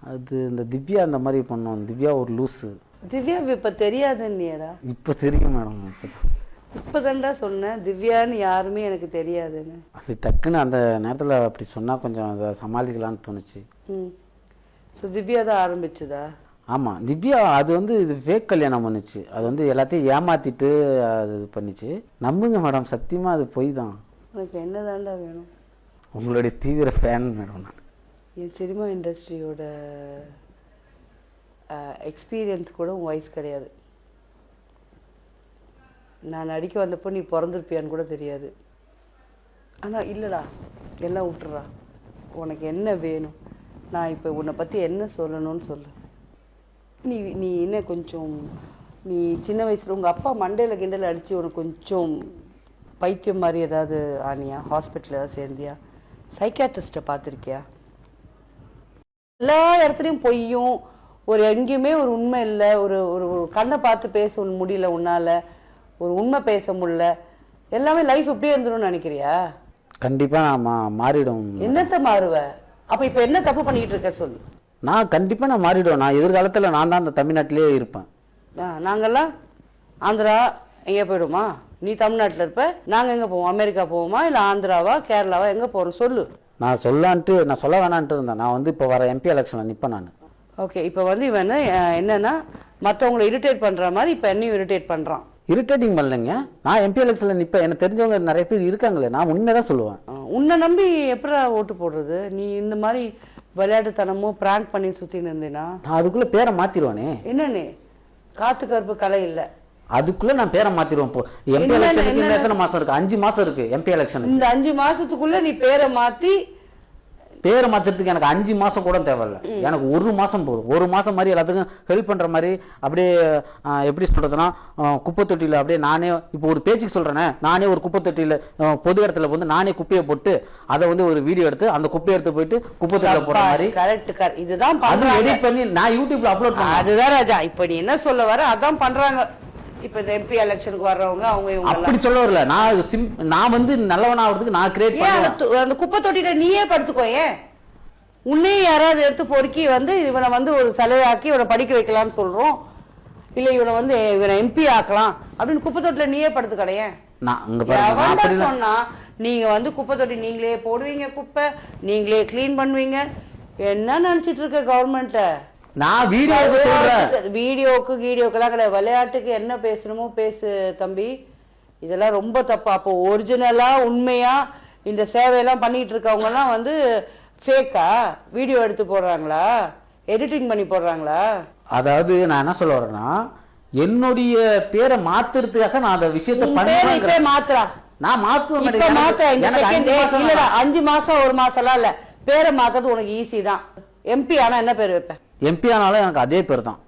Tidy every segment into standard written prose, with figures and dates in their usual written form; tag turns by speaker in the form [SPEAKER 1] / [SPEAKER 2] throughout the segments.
[SPEAKER 1] அது இந்த திவ்யா அந்த மாதிரி பண்ணோம். திவ்யா ஒரு லூஸு.
[SPEAKER 2] திவ்யா இப்போ தெரியாதுன்னியடா?
[SPEAKER 1] இப்போ தெரியும் மேடம்.
[SPEAKER 2] இப்போ தான்டா சொன்னேன் திவ்யான்னு யாருமே எனக்கு தெரியாதுன்னு.
[SPEAKER 1] அது டக்குன்னு அந்த நேரத்தில் அப்படி சொன்னால் கொஞ்சம் அதை சமாளிக்கலான்னு தோணுச்சு.
[SPEAKER 2] ஸோ திவ்யா தான் ஆரம்பிச்சுதா?
[SPEAKER 1] ஆமாம், திவ்யா அது வந்து இது ஃபேக் கல்யாணம் பண்ணுச்சு. அது வந்து எல்லாத்தையும் ஏமாற்றிட்டு அது இது பண்ணிச்சு. நம்புங்க மேடம், சத்தியமாக அது பொய் தான்.
[SPEAKER 2] உனக்கு என்ன தாண்டா வேணும்?
[SPEAKER 1] உங்களுடைய தீவிர ஃபேன் மேடம் நான்.
[SPEAKER 2] என் சினிமா இண்டஸ்ட்ரியோட எக்ஸ்பீரியன்ஸ் கூட உன் வயசு கிடையாது. நான் நடிக்க வந்தப்போ நீ பிறந்திருப்பியான்னு கூட தெரியாது. ஆனால் இல்லைடா, எல்லாம் விட்டுறா. உனக்கு என்ன வேணும்? நான் இப்போ உன்னை பற்றி என்ன சொல்லணும்னு சொல்லு. நீ என்ன கொஞ்சம் நீ சின்ன வயசில் உங்கள் அப்பா மண்டையில் கிண்டல் அடித்து உனக்கு கொஞ்சம் பைத்தியம் மாதிரி ஏதாவது ஆனியா? ஹாஸ்பிட்டலில் ஏதாவது சேர்ந்தியா? சைக்காட்ரிஸ்ட்டை பார்த்துருக்கியா? எல்லா இடத்துலையும் பொய்யும், ஒரு எங்கேயுமே ஒரு உண்மை இல்லை. ஒரு ஒரு கண்ணை பார்த்து பேச முடியல, உன்னால் ஒரு உண்மை பேச முடியல. எல்லாமே லைஃப் இப்படியே இருந்துடும் நினைக்கிறியா?
[SPEAKER 1] கண்டிப்பாக நான் மாறிடும்.
[SPEAKER 2] என்னத்த மாறுவ? அப்போ இப்போ என்ன தப்பு பண்ணிக்கிட்டு இருக்க சொல்லு.
[SPEAKER 1] நான் கண்டிப்பாக நான் மாறிடுவேன். நான் எதிர்காலத்தில் நான் தான் அந்த தமிழ்நாட்டிலே இருப்பேன்.
[SPEAKER 2] நாங்கள்லாம் ஆந்திரா எங்கே போயிடுமா? நீ தமிழ்நாட்டில் இருப்ப, நாங்கள் எங்கே போவோம்? அமெரிக்கா போவோமா, இல்லை ஆந்திராவா கேரளாவா, எங்கே போகிறோம் சொல்லு. நான்
[SPEAKER 1] சொல்ல வேணான்ட்டு இருந்தேன். நான் வந்து இப்போ வர எம்பி எலெக்ஷனில் நிற்பேன் நான்.
[SPEAKER 2] ஓகே, இப்போ வந்து இவன் என்னன்னா மற்றவங்களை இரிட்டேட் பண்ணுற மாதிரி இப்போ என்னையும் இரிட்டேட் பண்ணுறான்.
[SPEAKER 1] இரிட்டேட்டிங் பண்ணலைங்க, நான் எம்பி எலெக்ஷனில் நிற்பேன். எனக்கு தெரிஞ்சவங்க நிறைய பேர் இருக்காங்களே, நான் உண்மை தான் சொல்லுவேன்.
[SPEAKER 2] உன்னை நம்பி எப்படா ஓட்டு போடுறது? நீ இந்த மாதிரி விளையாட்டுத்தனமும் பிராங்க் பண்ணி சுற்றின்னு இருந்தேன்னா
[SPEAKER 1] நான் அதுக்குள்ளே பேரை மாற்றிடுவானே.
[SPEAKER 2] என்னன்னு காத்து கருப்பு கலை இல்லை,
[SPEAKER 1] அதுக்குள்ளே நான் பேரை மாற்றிடுவேன். இப்போ எம்பி எலெக்ஷனுக்கு எத்தனை மாதம் இருக்குது? 5 மாதம் இருக்குது எம்பி எலெக்ஷன்.
[SPEAKER 2] இந்த 5 மாதத்துக்குள்ளே நீ பேரை
[SPEAKER 1] மாற்றுறதுக்கு எனக்கு 5 மாதம் கூட தேவையில்ல. எனக்கு 1 மாதம் போதும். 1 மாதம் மாதிரி எல்லாத்துக்கும் ஹெல்ப் பண்ணுற மாதிரி. அப்படியே எப்படி சொல்கிறதுனா, குப்பை தொட்டியில் அப்படியே நானே இப்போ ஒரு பேச்சுக்கு சொல்கிறேனே, நானே ஒரு குப்பை தொட்டியில் பொது இடத்துல வந்து நானே குப்பையை போட்டு அதை வந்து ஒரு வீடியோ எடுத்து அந்த குப்பையை எடுத்து போயிட்டு குப்பை தொட்டியில் போடுற மாதிரி.
[SPEAKER 2] கரெக்ட், இதுதான்
[SPEAKER 1] எடிட் பண்ணி நான் யூடியூப்ல அப்லோட் பண்ணேன்.
[SPEAKER 2] அதுதான் ராஜா, இப்போ நீ என்ன சொல்ல வர அதான் பண்ணுறாங்க. இப்போ இந்த எம்பி எலெக்ஷனுக்கு வர்றவங்க அவங்க இவங்க
[SPEAKER 1] அப்படி சொல்ல வரல. நான் வந்து நல்லவனா ஆகிறதுக்கு நான் கிரியேட் பண்ணேன்.
[SPEAKER 2] அந்த குப்பை தொட்டியில நீயே படுத்துக்கோ. ஏன் உன்னையே யாராவது எடுத்து பொறுக்கி வந்து இவனை வந்து ஒரு செலவாக்கி இவனை படிக்க வைக்கலாம்னு சொல்றோம், இல்லை இவனை எம்பி ஆக்கலாம் அப்படின்னு குப்பை தொட்டில நீயே படுத்து கிடையாது. சொன்னா நீங்க வந்து குப்பை தொட்டி நீங்களே போடுவீங்க, குப்பை நீங்களே கிளீன் பண்ணுவீங்க. என்ன நினைச்சிட்டு இருக்க கவர்மெண்ட்ட?
[SPEAKER 1] நான்
[SPEAKER 2] வீடியோக்கெல்லாம் கிடையாது, விளையாட்டுக்கு என்ன பேசணுமோ பேசு தம்பி. இதெல்லாம் ரொம்ப தப்பு. அப்போ ஒரிஜினலா உண்மையா இந்த சேவையெல்லாம் பண்ணிட்டு இருக்கவங்க எல்லாம் வந்து ஃபேக்கா வீடியோ எடுத்து போடுறாங்களா, எடிட்டிங் பண்ணி போடுறாங்களா?
[SPEAKER 1] அதாவது நான் என்ன சொல்ல வரேன்னா, என்னுடைய பேரை மாத்துறதுக்காக நான் அந்த விஷயத்தை
[SPEAKER 2] மாத்துறா.
[SPEAKER 1] நான் மாத்துவேன்.
[SPEAKER 2] 5 மாசம் 1 மாசம்லாம் இல்ல, பேரை மாத்துறது உனக்கு ஈஸி தான். எம்பி ஆனா என்ன பேர் வைப்பேன்?
[SPEAKER 1] எம்பி ஆனாலும் எனக்கு அதே பேர் தான்.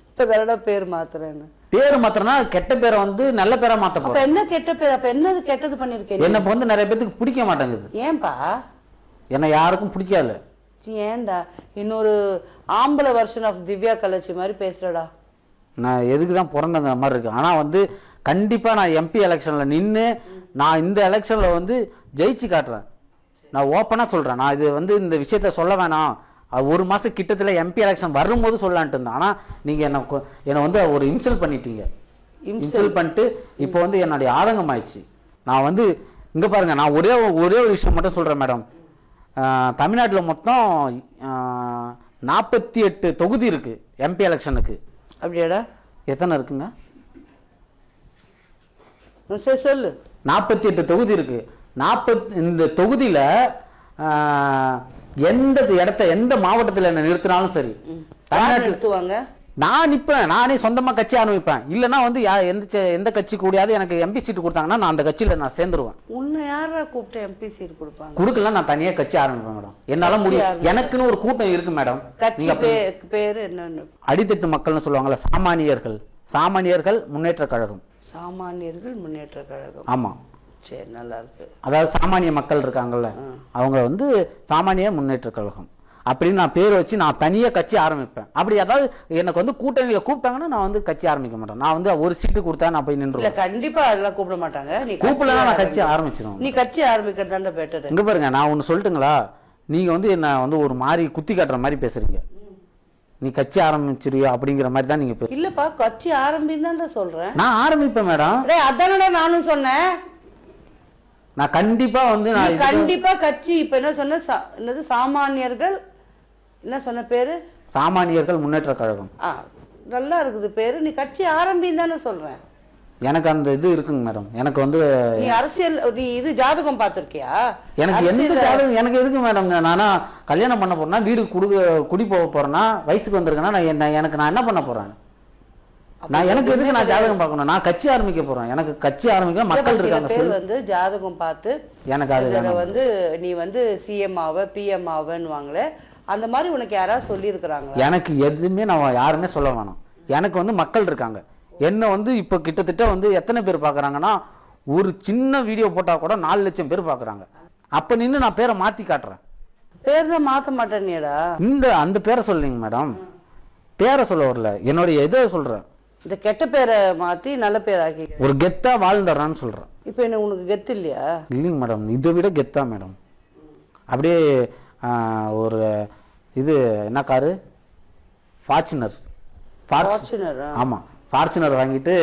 [SPEAKER 2] இப்ப பேர் மாத்துறேன்னு
[SPEAKER 1] பேர் மாத்திரனா கெட்ட பேரை வந்து நல்ல பேரா மாத்த போறேன்.
[SPEAKER 2] என்ன கெட்ட பேர்? அப்ப என்ன கெட்டது பண்ணிருக்கேன்?
[SPEAKER 1] என்ன வந்து நிறைய பேருக்கு பிடிக்க மாட்டேங்குது.
[SPEAKER 2] ஏன்பா?
[SPEAKER 1] என்ன யாருக்கும் பிடிக்காது.
[SPEAKER 2] ஏன்டா இன்னொரு ஆம்பளை வெர்ஷன் ஆஃப் திவ்யா கலச்சி மாதிரி பேசுறடா?
[SPEAKER 1] நான் எதுக்கு தான் பிறந்தங்கிற மாதிரி இருக்கு. ஆனா வந்து கண்டிப்பா நான் எம்பி எலெக்ஷன்ல நின்று நான் இந்த எலெக்ஷன்ல வந்து ஜெயிச்சு காட்டுறேன். நான் ஓப்பனா சொல்றேன். நான் இது வந்து இந்த விஷயத்த சொல்ல வேணாம், 1 மாசம் கிட்டத்துல எம்பி எலெக்ஷன் வரும்போது சொல்லலான்ட்டு இருந்தேன். ஆனா நீங்க என்னை வந்து ஒரு இன்சல்ட் பண்ணிட்டீங்க. இன்சல்ட் பண்ணிட்டு இப்போ வந்து என்னுடைய ஆதங்கம் ஆயிடுச்சு. நான் வந்து இங்க பாருங்க, நான் ஒரே ஒரு விஷயம் மட்டும் சொல்றேன் மேடம். தமிழ்நாட்டில் மொத்தம் 48 தொகுதி இருக்கு எம்பி எலெக்ஷனுக்கு.
[SPEAKER 2] அப்படியாடா?
[SPEAKER 1] எத்தனை இருக்குங்க?
[SPEAKER 2] சரி சொல்லு.
[SPEAKER 1] 48 தொகுதி இருக்கு. இந்த தொகுதியில எந்த மாவட்டத்தில் என்ன நிறுத்தினாலும் சரி,
[SPEAKER 2] நிறுத்துவாங்க.
[SPEAKER 1] நான் நிற்பேன். நானே சொந்தமா கட்சி ஆரம்பிப்பேன். இல்லைன்னா வந்து எந்த கட்சி கூடியாவது எனக்கு எம்பி சீட்டு கொடுத்தாங்கன்னா நான் அந்த கட்சியில நான் சேர்ந்துருவேன்.
[SPEAKER 2] உன்னை யாரா கூப்பிட்டு எம்பி சீட் கொடுப்பாங்க?
[SPEAKER 1] கொடுக்கல, நான் தனியா கட்சி ஆரம்பிப்பேன் மேடம். என்னால முடியும். எனக்குன்னு ஒரு கூட்டம் இருக்கு மேடம்.
[SPEAKER 2] கட்சி பேரு என்னன்னு?
[SPEAKER 1] அடித்தட்டு மக்கள்னு சொல்லுவாங்கல்ல, சாமானியர்கள் முன்னேற்ற கழகம்.
[SPEAKER 2] சாமானியர்கள் முன்னேற்ற கழகம்.
[SPEAKER 1] ஆமா,
[SPEAKER 2] சரி, நல்லா இருக்கு.
[SPEAKER 1] அதாவது சாமானிய மக்கள் இருக்காங்கல்ல, அவங்க வந்து சாமானிய முன்னேற்ற கழகம் அப்படின்னு நான் பேர் வச்சு நான் தனியாக கட்சி ஆரம்பிப்பேன். அப்படி அதாவது எனக்கு வந்து கூட்டணியில் கூப்பிட்டாங்கன்னா நான் வந்து கட்சி ஆரம்பிக்க மாட்டேன். நான் வந்து ஒரு சீட்டு கொடுத்தா நான் போய் நின்று.
[SPEAKER 2] கண்டிப்பா அதெல்லாம் கூப்பிட மாட்டாங்க. நீ
[SPEAKER 1] கூப்பிடலாம், நான் கட்சி ஆரம்பிச்சிடும்.
[SPEAKER 2] நீ கட்சி ஆரம்பிக்கிறது பெட்டர்.
[SPEAKER 1] இங்க பாருங்க, நான் ஒன்று சொல்லட்டுங்களா? நீங்க வந்து என்ன வந்து ஒரு மாதிரி குத்தி காட்டுற மாதிரி பேசுறீங்க. நீ கட்சி ஆரம்பிச்சிருவியோ அப்படிங்கிற மாதிரி தான் நீங்கள்
[SPEAKER 2] இல்லப்பா கட்சி ஆரம்பின்னு தான் சொல்றேன்.
[SPEAKER 1] நான் ஆரம்பிப்பேன் மேடம்.
[SPEAKER 2] அதானடா நானும் சொன்னேன்.
[SPEAKER 1] நான் கண்டிப்பாக வந்து நான்
[SPEAKER 2] கண்டிப்பா கட்சி இப்போ என்ன சொன்ன என்னது சாமானியர்கள் என்ன சொன்ன பேரு
[SPEAKER 1] சாமானியர்கள் முன்னேற்ற கழகம்.
[SPEAKER 2] நல்லா இருக்குது பேரு. நீ கட்சி ஆரம்பின்னு தானே சொல்றேன்.
[SPEAKER 1] எனக்கு அந்த இது இருக்குங்க மேடம். எனக்கு வந்து
[SPEAKER 2] நீ அரசியல் நீ இது ஜாதகம் பார்த்திருக்கியா?
[SPEAKER 1] எனக்கு எந்த ஜாதகம் எனக்கு எதுக்கு மேடம்? நானா கல்யாணம் பண்ண போறேன்னா வீடு குடி போக போறேன்னா வயசுக்கு வந்திருக்கேன்னா நான் என்ன பண்ண போறேன்? நான் எனக்கு எதுக்கு நான் ஜாதகம் பார்க்கணும்? நான் கட்சி ஆரம்பிக்க போறேன். எனக்கு கட்சி ஆரம்பிக்க மக்கள் இருக்காங்க.
[SPEAKER 2] பேர் வந்து ஜாதகம் பார்த்து எனக்கு அதுல வந்து நீ வந்து சிஎம் ஆவ பிஎம் ஆவன்னு வாங்களே, அந்த மாதிரி உனக்கு யாராவது சொல்லி இருக்கிறாங்க?
[SPEAKER 1] எனக்கு எதுவுமே நான் யாருமே சொல்ல வேணாம். எனக்கு வந்து மக்கள் இருக்காங்க. என்ன வந்து இப்போ கிட்டத்தட்ட வந்து எத்தனை பேர் பார்க்குறாங்கன்னா, ஒரு சின்ன வீடியோ போட்டால் கூட 4 லட்சம் பேர் பார்க்குறாங்க. அப்போ நின்று நான் பேரை மாற்றி காட்டுறேன்.
[SPEAKER 2] பேர் தான் மாற்ற மாட்டேன்னியடா.
[SPEAKER 1] அந்த பேரை சொல்லிங்க மேடம். பேரை சொல்ல வரல, என்னுடைய இதை சொல்கிறேன்.
[SPEAKER 2] இந்த கெட்ட பேரை மாற்றி நல்ல பேர் ஆக்கி
[SPEAKER 1] ஒரு கெத்தா வாழ்ந்துடுறான்னு சொல்கிறேன்.
[SPEAKER 2] இப்போ என்ன உனக்கு கெத்து இல்லையா? இல்லைங்க
[SPEAKER 1] மேடம், இதை விட கெத்தா மேடம். அப்படியே ஒரு இது என்ன காரு? ஃபார்ச்சுனர். ஆமாம், ஃபார்ச்சுனர் வாங்கிட்டு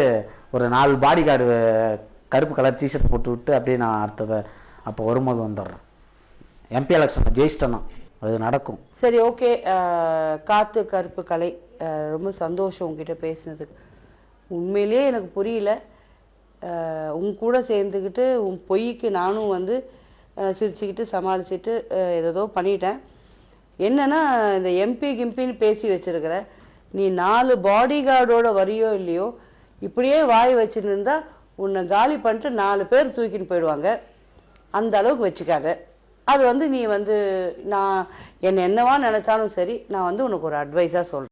[SPEAKER 1] ஒரு 4 பாடி கார்டு கருப்பு கலர் டிஷர்ட் போட்டு விட்டு அப்படியே நான் அடுத்ததை அப்போ வரும்போது வந்துடுறேன். எம்பி எலெக்ஷன் ஜெயிச்சிட்டேன்னா அது நடக்கும்.
[SPEAKER 2] சரி, ஓகே. காத்து கருப்பு கலை, ரொம்ப சந்தோஷம் உங்ககிட்ட பேசினதுக்கு. உண்மையிலேயே எனக்கு புரியல. உன் கூட சேர்ந்துக்கிட்டு உன் பொய்க்கு நானும் வந்து சிரிச்சுக்கிட்டு சமாளிச்சுட்டு ஏதோ பண்ணிட்டேன். என்னன்னா இந்த எம்பி கிம்பின்னு பேசி வச்சிருக்கிற நீ 4 பாடி கார்டோட வரியோ இல்லையோ, இப்படியே வாய் வச்சுருந்தா உன்னை காலி பண்ணிட்டு 4 பேர் தூக்கின்னு போயிடுவாங்க. அந்த அளவுக்கு வச்சுக்காத. அது வந்து நீ வந்து நான் என்னவா நினச்சாலும் சரி, நான் வந்து உனக்கு ஒரு அட்வைஸாக சொல்கிறேன்.